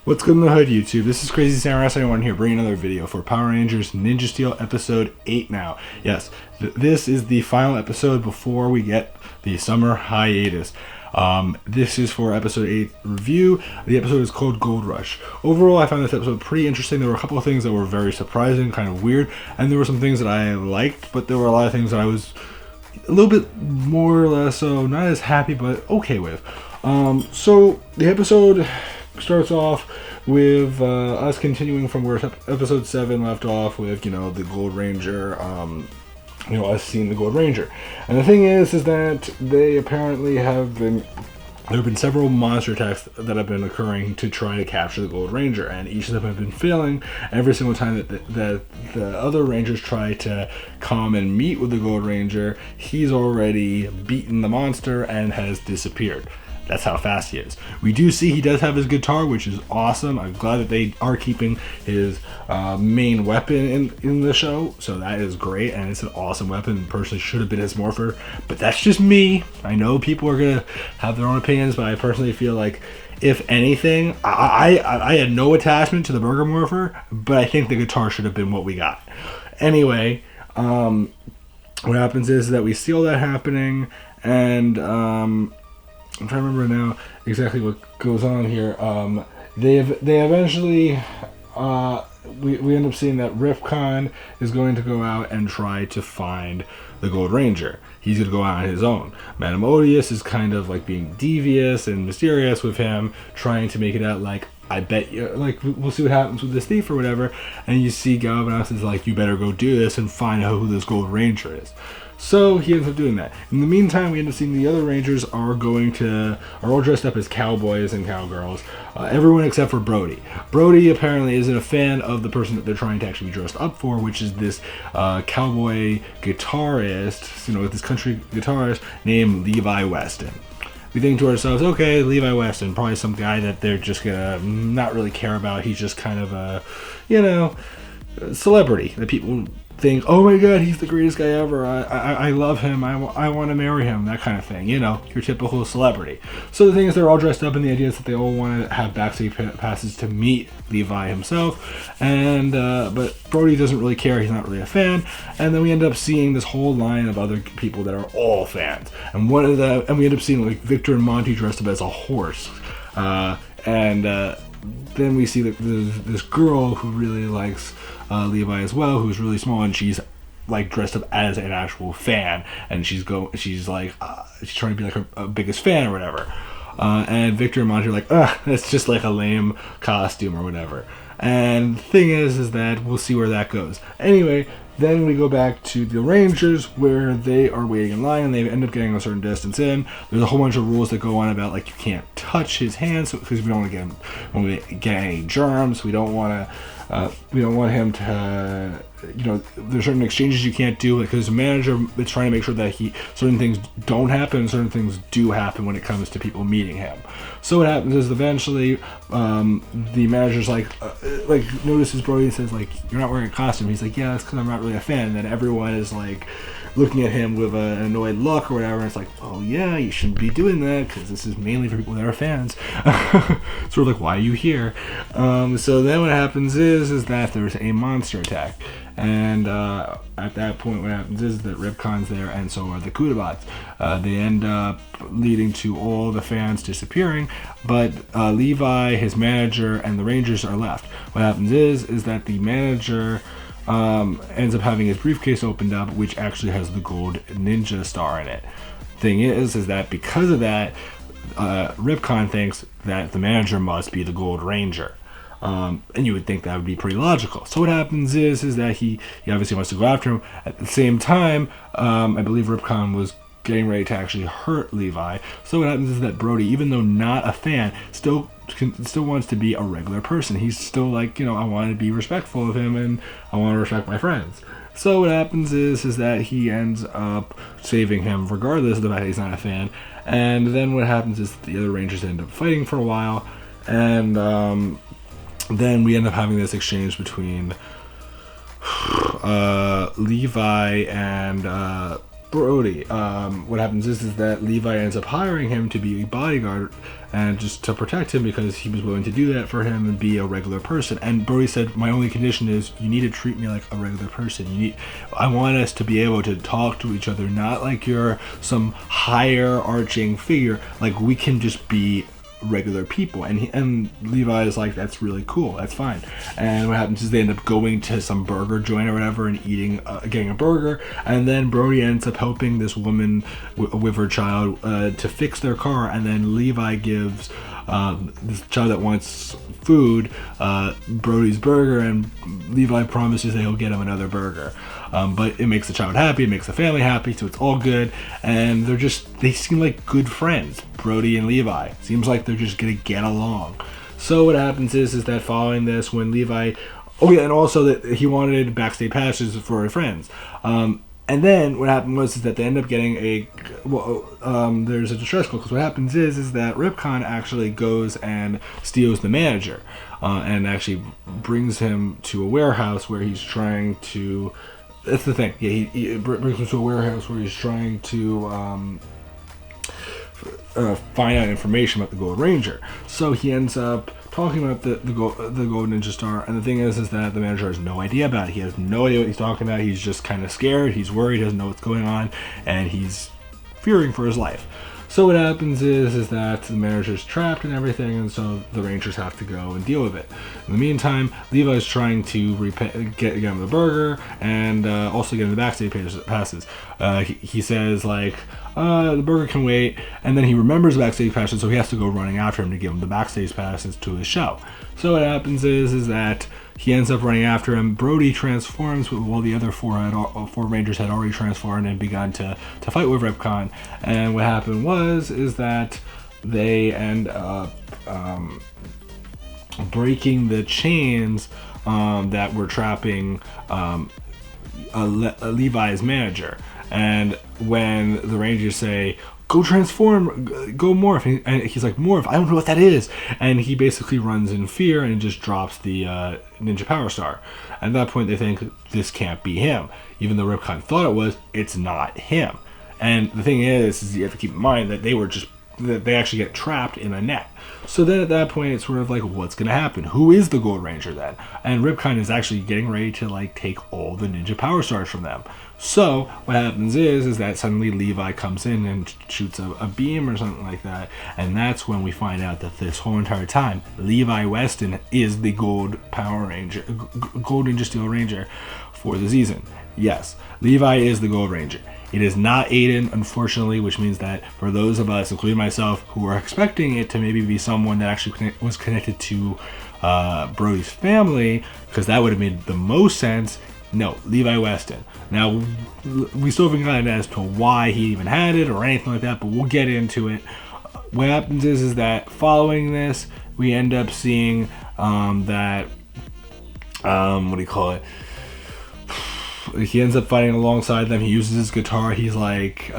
What's good in the hood, YouTube? This is Crazy Samurai 71 here, bringing another video for Power Rangers Ninja Steel episode 8 now. Yes, this is the final episode before we get the summer hiatus. This is for episode 8 review. The episode is called Gold Rush. Overall, I found this episode pretty interesting. There were a couple of things that were very surprising, kind of weird, and there were some things that I liked, but there were a lot of things that I was a little bit more or less so not as happy, but okay with. So the episode starts off with us continuing from where episode 7 left off with, the Gold Ranger, us seeing the Gold Ranger. And the thing is that they apparently there have been several monster attacks that have been occurring to try to capture the Gold Ranger, and each of them have been failing. Every single time that the other Rangers try to come and meet with the Gold Ranger, he's already beaten the monster and has disappeared. That's how fast he is. We do see he does have his guitar, which is awesome. I'm glad that they are keeping his main weapon in the show, so that is great, and it's an awesome weapon. Personally, should have been his morpher, but that's just me. I know people are gonna have their own opinions, but I personally feel like, if anything, I had no attachment to the Burger Morpher, but I think the guitar should have been what we got. Anyway, what happens is that we see all that happening, and I'm trying to remember now exactly what goes on here. They eventually, we end up seeing that Ripcon is going to go out and try to find the Gold Ranger. He's going to go out on his own. Madame Odious is kind of like being devious and mysterious with him, trying to make it out like, I bet you, like, we'll see what happens with this thief or whatever. And you see Galvanos is like, you better go do this and find out who this Gold Ranger is. So he ends up doing that. In the meantime, we end up seeing the other Rangers are all dressed up as cowboys and cowgirls. Everyone except for Brody. Brody apparently isn't a fan of the person that they're trying to actually be dressed up for, which is this cowboy guitarist, this country guitarist named Levi Weston. We think to ourselves, okay, Levi Weston, probably some guy that they're just gonna not really care about. He's just kind of a, celebrity that people think, oh my god, he's the greatest guy ever, I love him, I want to marry him, that kind of thing, your typical celebrity. So the thing is, they're all dressed up, and the idea is that they all want to have backstage passes to meet Levi himself, and but Brody doesn't really care, he's not really a fan, and then we end up seeing this whole line of other people that are all fans, and we end up seeing like Victor and Monty dressed up as a horse, and then we see that this girl who really likes Levi as well, who's really small, and she's like dressed up as an actual fan, and she's trying to be like her biggest fan or whatever. And Victor and Monty are like, that's just like a lame costume or whatever. And the thing is that we'll see where that goes. Anyway, then we go back to the Rangers, where they are waiting in line, and they end up getting a certain distance in. There's a whole bunch of rules that go on about, like, you can't touch his hands, because we don't want to get any germs. We don't want him to, there's certain exchanges you can't do, because the manager is trying to make sure that certain things don't happen, and certain things do happen when it comes to people meeting him. So what happens is eventually, the manager's like notices Brody and says, like, you're not wearing a costume. He's like, yeah, that's because I'm not really a fan. And then everyone is like looking at him with an annoyed look or whatever, and it's like, oh yeah, you shouldn't be doing that, because this is mainly for people that are fans. Sort of like, why are you here? So then what happens is that there's a monster attack, and at that point what happens is that Ripcon's there, and so are the Kudabots. They end up leading to all the fans disappearing, but Levi, his manager, and the Rangers are left. What happens is that the manager ends up having his briefcase opened up, which actually has the gold ninja star in it. Thing is that because of that, Ripcon thinks that the manager must be the Gold Ranger. And you would think that would be pretty logical. So what happens is that he obviously wants to go after him. At the same time, I believe Ripcon was getting ready to actually hurt Levi. So what happens is that Brody, even though not a fan, still wants to be a regular person. He's still like, I want to be respectful of him, and I want to respect my friends. So what happens is that he ends up saving him regardless of the fact that he's not a fan. And then what happens is the other Rangers end up fighting for a while, and then we end up having this exchange between Levi and Brody. What happens is that Levi ends up hiring him to be a bodyguard and just to protect him because he was willing to do that for him and be a regular person. And Brody said, my only condition is you need to treat me like a regular person. I want us to be able to talk to each other, not like you're some higher arching figure. Like we can just be regular people. And Levi is like, that's really cool, that's fine. And what happens is they end up going to some burger joint or whatever and getting a burger, and then Brody ends up helping this woman with her child to fix their car, and then Levi gives this child that wants food Brody's burger, and Levi promises that he'll get him another burger. But it makes the child happy, it makes the family happy, so it's all good, and they seem like good friends, Brody and Levi. Seems like they're just gonna get along. So what happens is that following this, when Levi, and also that he wanted backstage passes for his friends. And then what happened was that they end up getting there's a distress call, because what happens is that Ripcon actually goes and steals the manager, and actually brings him to a warehouse where he's trying to. That's the thing. Yeah, he brings him to a warehouse where he's trying to find out information about the Gold Ranger. So he ends up talking about the Gold Ninja Star, and the thing is that the manager has no idea about it. He has no idea what he's talking about. He's just kind of scared. He's worried. Doesn't know what's going on, and he's fearing for his life. So what happens is that the manager's trapped and everything, and so the Rangers have to go and deal with it. In the meantime, Levi's trying to get him the burger and also get him the backstage passes. He says, like, the burger can wait, and then he remembers the backstage passes, so he has to go running after him to give him the backstage passes to his show. So what happens is that he ends up running after him. Brody transforms while the other four Rangers had already transformed and begun to fight with Ripcon. And what happened is that they end up breaking the chains that were trapping Levi's manager. And when the Rangers say, go transform, go morph, and he's like, morph, I don't know what that is. And he basically runs in fear and just drops the Ninja Power Star. At that point, they think this can't be him. Even though Ripcon thought it was, it's not him. And the thing is you have to keep in mind that they actually get trapped in a net. So then at that point, it's sort of like, what's going to happen? Who is the Gold Ranger then? And Ripcon is actually getting ready to like take all the Ninja Power Stars from them. So what happens is that suddenly Levi comes in and shoots a beam or something like that, and that's when we find out that this whole entire time Levi Weston is the Gold Ninja Steel Ranger for the season. Yes, Levi is the Gold Ranger. It is not Aiden, unfortunately, which means that for those of us, including myself, who were expecting it to maybe be someone that actually was connected to Brody's family, because that would have made the most sense. No, Levi Weston. Now, we still haven't gotten as to why he even had it or anything like that, but we'll get into it. What happens is that following this, we end up seeing that, he ends up fighting alongside them. He uses his guitar. He's like,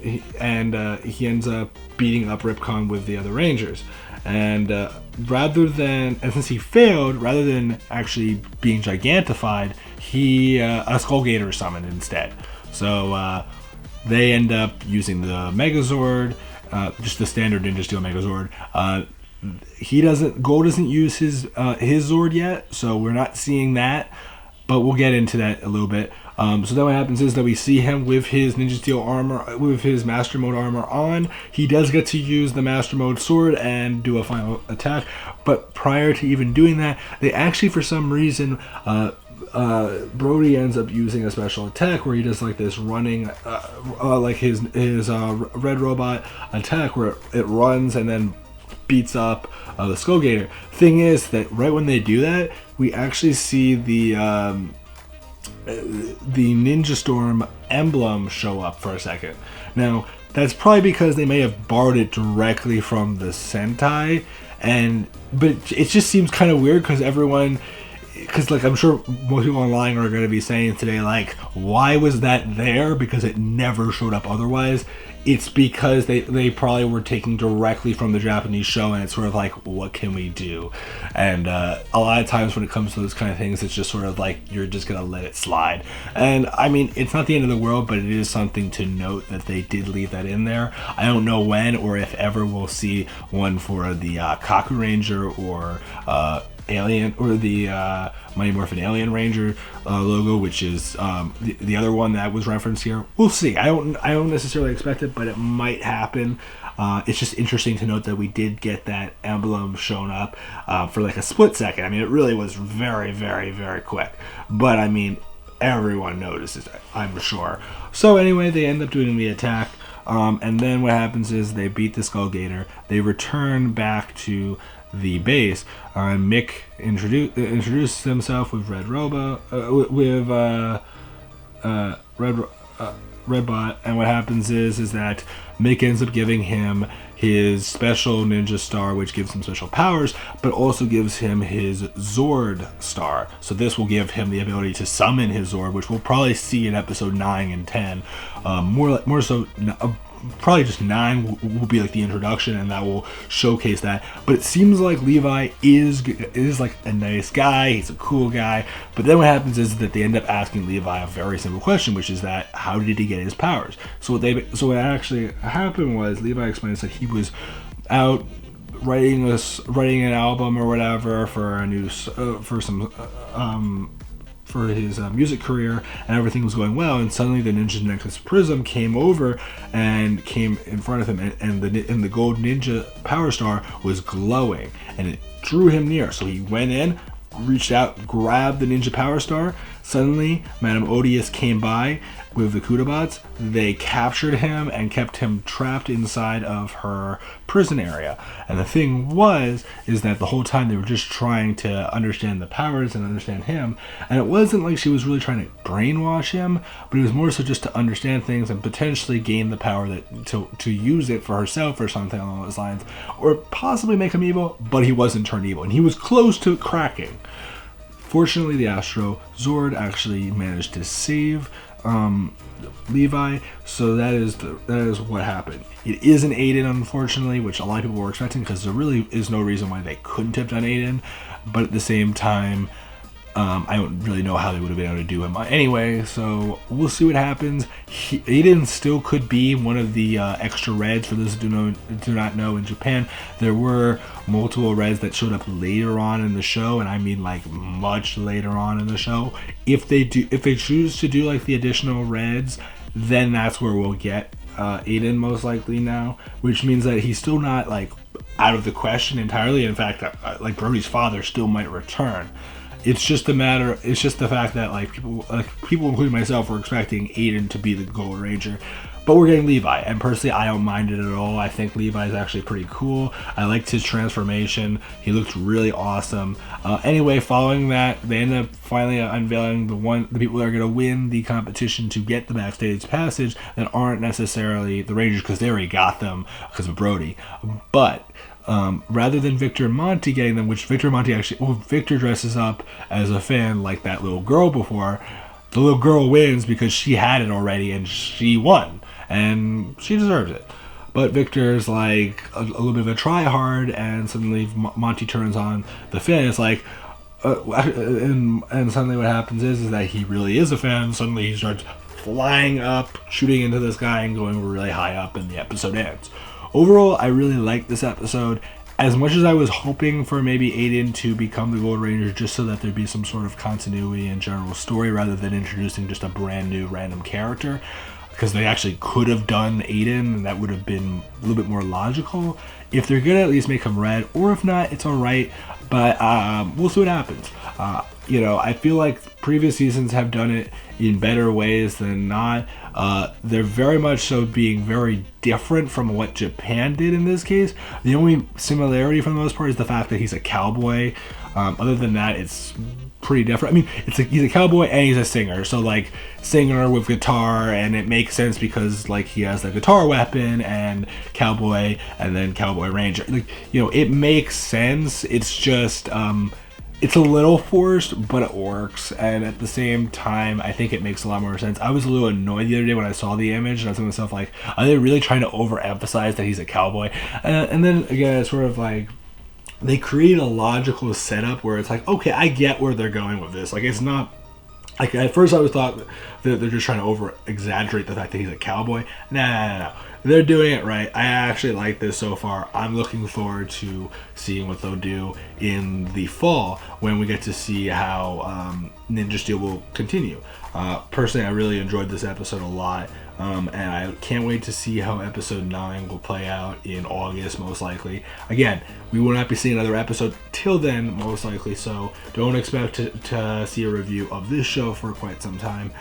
he ends up beating up Ripcon with the other Rangers. And since he failed, rather than actually being gigantified, a Skull Gator is summoned instead. So they end up using the Megazord, just the standard Ninja Steel Megazord. Gold doesn't use his Zord yet, so we're not seeing that. But we'll get into that a little bit. So then what happens is that we see him with his Ninja Steel armor, with his Master Mode armor on. He does get to use the Master Mode sword and do a final attack. But prior to even doing that, they actually, for some reason, Brody ends up using a special attack where he does like this running, like his Red Robot attack where it runs and then beats up the Skull Gator. Thing is that right when they do that, we actually see the Ninja Storm emblem show up for a second. Now, that's probably because they may have borrowed it directly from the Sentai, but it just seems kind of weird because everyone because like I'm sure most people online are going to be saying today, like, why was that there? Because it never showed up otherwise. It's because they probably were taking directly from the Japanese show, and it's sort of like, what can we do? And a lot of times when it comes to those kind of things, it's just sort of like you're just gonna let it slide. And I mean, it's not the end of the world, but it is something to note that they did leave that in there. I don't know when or if ever we'll see one for the Kaku Ranger or Alien, or the Mighty Morphin Alien Ranger logo, which is the other one that was referenced here. We'll see. I don't necessarily expect it, but it might happen. It's just interesting to note that we did get that emblem shown up for like a split second. I mean, it really was very, very, very quick. But I mean, everyone notices it, I'm sure. So anyway, they end up doing the attack. And then what happens is they beat the Skull Gator. They return back to the base. Mick introduces himself with Red Redbot, and what happens is that Mick ends up giving him his special ninja star, which gives him special powers, but also gives him his Zord star. So this will give him the ability to summon his Zord, which we'll probably see in episode 9 and 10. More so. Probably just 9 will be like the introduction, and that will showcase that. But it seems like Levi is like a nice guy. He's a cool guy. But then what happens is that they end up asking Levi a very simple question, which is that how did he get his powers? So what actually happened was Levi explains that he was out writing an album or whatever for a new for his music career, and everything was going well, and suddenly the Ninja Nexus Prism came over and came in front of him, and the gold ninja power star was glowing, and it drew him near. So he went in, reached out, grabbed the ninja power star. Suddenly Madame Odious came by with the Kudabots. They captured him and kept him trapped inside of her prison area. And the thing is that the whole time they were just trying to understand the powers and understand him. And it wasn't like she was really trying to brainwash him, but it was more so just to understand things and potentially gain the power to use it for herself or something along those lines, or possibly make him evil. But he wasn't turned evil, and he was close to cracking. Fortunately, the Astro Zord actually managed to save Levi, so that is what happened. It is an Aiden, unfortunately, which a lot of people were expecting, because there really is no reason why they couldn't have done Aiden. But at the same time, I don't really know how they would have been able to do him anyway, so we'll see what happens. Aiden still could be one of the extra Reds. For those who do not know, in Japan there were multiple Reds that showed up later on in the show, and I mean like much later on in the show. If they choose to do like the additional Reds, then that's where we'll get Aiden most likely now, which means that he's still not like out of the question entirely. In fact, like Brody's father still might return. It's just the fact that like people including myself were expecting Aiden to be the Gold Ranger, but we're getting Levi, and personally I don't mind it at all. I think Levi is actually pretty cool. I liked his transformation. He looked really awesome. Anyway, following that, they end up finally unveiling the people that are going to win the competition to get the backstage passage that aren't necessarily the Rangers, because they already got them because of Brody, but rather than Victor and Monty getting them, which Victor dresses up as a fan like that little girl before. The little girl wins because she had it already and she won, and she deserves it. But Victor's like a little bit of a try-hard, and suddenly Monty turns on the fan. It's like, and suddenly what happens is that he really is a fan. Suddenly he starts flying up, shooting into this guy, and going really high up, and the episode ends. Overall, I really liked this episode. As much as I was hoping for maybe Aiden to become the Gold Ranger just so that there'd be some sort of continuity and general story rather than introducing just a brand new random character, because they actually could have done Aiden and that would have been a little bit more logical. If they're gonna at least make him red, or if not, it's alright, but we'll see what happens. I feel like previous seasons have done it in better ways than not. They're very much so being very different from what Japan did in this case. The only similarity for the most part is the fact that he's a cowboy. Other than that, it's pretty different. I mean, he's a cowboy and he's a singer, so like singer with guitar, and it makes sense because like he has the guitar weapon and cowboy and then cowboy ranger. Like, it makes sense. It's just it's a little forced, but it works. And at the same time, I think it makes a lot more sense. I was a little annoyed the other day when I saw the image, and I was thinking to myself, like, are they really trying to overemphasize that he's a cowboy? And then again, it's sort of like, they create a logical setup where it's like, okay, I get where they're going with this. Like, it's not, like, at first I was thought that they're just trying to over exaggerate the fact that he's a cowboy. No. They're doing it right. I actually like this so far. I'm looking forward to seeing what they'll do in the fall when we get to see how Ninja Steel will continue. Personally, I really enjoyed this episode a lot. And I can't wait to see how episode 9 will play out in August, most likely. Again, we will not be seeing another episode till then, most likely, so don't expect to see a review of this show for quite some time.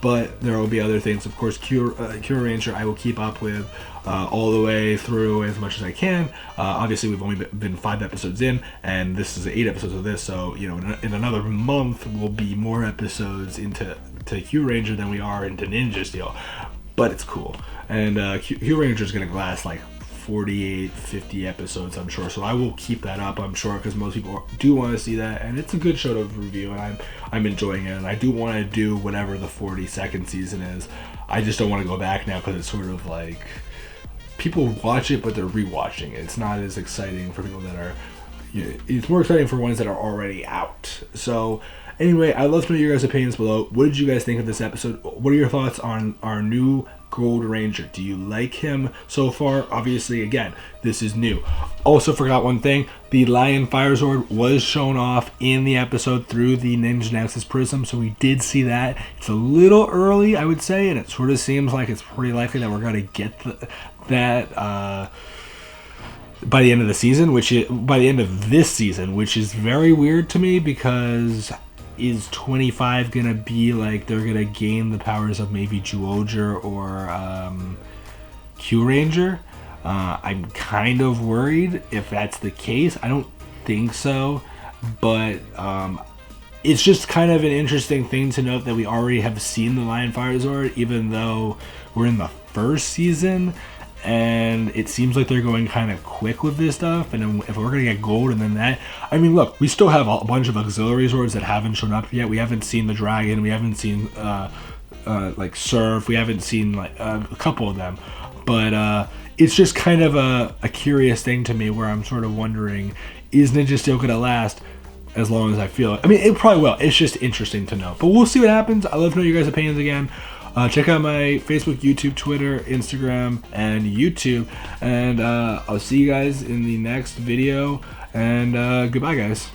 But there will be other things. Of course, Cure Ranger I will keep up with all the way through as much as I can. Obviously, we've only been 5 episodes in, and this is 8 episodes of this, so you know, in another month we'll be more episodes into Cure Ranger than we are into Ninja Steel. But it's cool. And Cure Ranger is going to last like 48, 50 episodes, I'm sure. So I will keep that up, I'm sure, because most people do want to see that. And it's a good show to review, and I'm enjoying it. And I do want to do whatever the 42nd season is. I just don't want to go back now because it's sort of like, people watch it, but they're rewatching it. It's not as exciting for people that are, it's more exciting for ones that are already out. So anyway, I'd love to know your guys' opinions below. What did you guys think of this episode? What are your thoughts on our new Gold Ranger? Do you like him so far? Obviously, again, this is new. Also forgot one thing. The Lion Fire Sword was shown off in the episode through the Ninja Nexus prism, so we did see that. It's a little early, I would say, and it sort of seems like it's pretty likely that we're going to get that by the end of the season, by the end of this season, which is very weird to me, because is 25 gonna be like they're gonna gain the powers of maybe Zyuohger or Q Ranger? I'm kind of worried if that's the case. I don't think so, but it's just kind of an interesting thing to note that we already have seen the Lion Fire Sword, even though we're in the first season. And it seems like they're going kind of quick with this stuff. And if we're going to get gold and then that, I mean, look, we still have a bunch of auxiliary swords that haven't shown up yet. We haven't seen the dragon. We haven't seen like Surf. We haven't seen like a couple of them. But it's just kind of a curious thing to me where I'm sort of wondering, is Ninja Steel going to last as long as I feel it? I mean, it probably will. It's just interesting to know. But we'll see what happens. I'd love to know your guys' opinions again. Check out my Facebook, YouTube, Twitter, Instagram, and YouTube. And I'll see you guys in the next video. And goodbye, guys.